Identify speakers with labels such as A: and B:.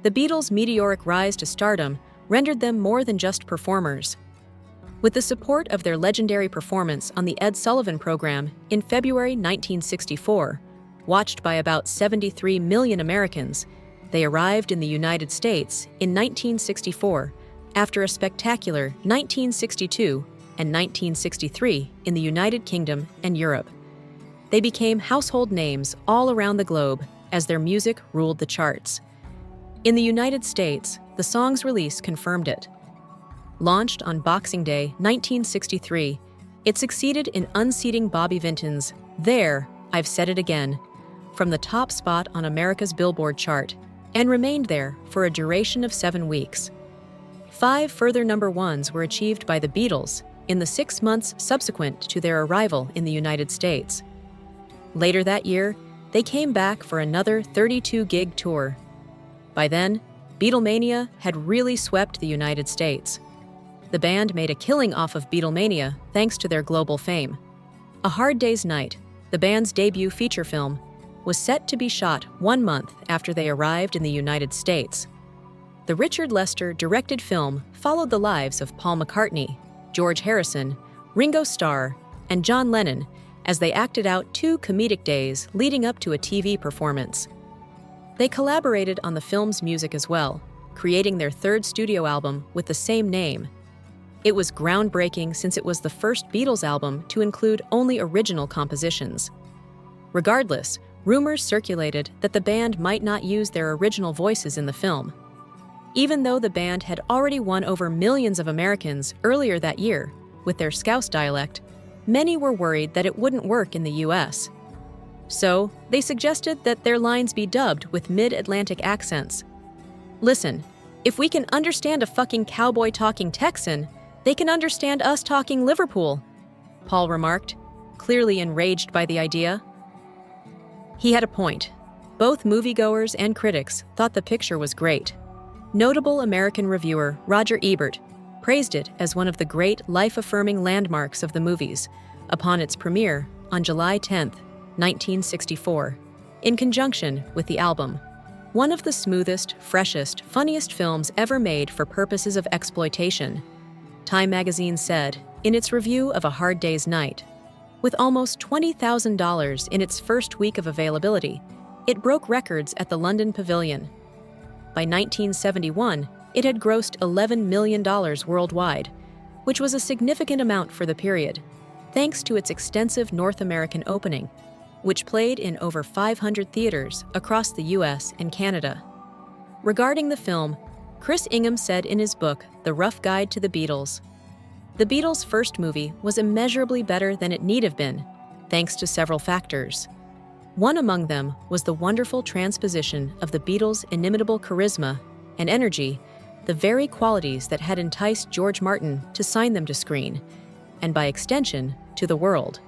A: The Beatles' meteoric rise to stardom rendered them more than just performers. With the support of their legendary performance on the Ed Sullivan program in February 1964, watched by about 73 million Americans, they arrived in the United States in 1964 after a spectacular 1962 and 1963 in the United Kingdom and Europe. They became household names all around the globe as their music ruled the charts. In the United States, the song's release confirmed it. Launched on Boxing Day 1963, it succeeded in unseating Bobby Vinton's "There, I've Said It Again" from the top spot on America's Billboard chart and remained there for a duration of 7 weeks. 5 further number ones were achieved by the Beatles in the 6 months subsequent to their arrival in the United States. Later that year, they came back for another 32-gig tour. By then, Beatlemania had really swept the United States. The band made a killing off of Beatlemania thanks to their global fame. A Hard Day's Night, the band's debut feature film, was set to be shot 1 month after they arrived in the United States. The Richard Lester-directed film followed the lives of Paul McCartney, George Harrison, Ringo Starr, and John Lennon as they acted out 2 comedic days leading up to a TV performance. They collaborated on the film's music as well, creating their 3rd studio album with the same name. It was groundbreaking since it was the first Beatles album to include only original compositions. Regardless, rumors circulated that the band might not use their original voices in the film. Even though the band had already won over millions of Americans earlier that year with their Scouse dialect, many were worried that it wouldn't work in the US. So, they suggested that their lines be dubbed with mid-Atlantic accents. "Listen, if we can understand a fucking cowboy talking Texan, they can understand us talking Liverpool," Paul remarked, clearly enraged by the idea. He had a point. Both moviegoers and critics thought the picture was great. Notable American reviewer Roger Ebert praised it as one of the great life-affirming landmarks of the movies upon its premiere on July 10, 1964, in conjunction with the album. One of the smoothest, freshest, funniest films ever made for purposes of exploitation, Time magazine said in its review of A Hard Day's Night. With almost $20,000 in its first week of availability, it broke records at the London Pavilion. By 1971, it had grossed $11 million worldwide, which was a significant amount for the period, thanks to its extensive North American opening, which played in over 500 theaters across the US and Canada. Regarding the film, Chris Ingham said in his book, The Rough Guide to the Beatles, "The Beatles' first movie was immeasurably better than it need have been, thanks to several factors. One among them was the wonderful transposition of the Beatles' inimitable charisma and energy, the very qualities that had enticed George Martin to sign them to screen, and by extension, to the world.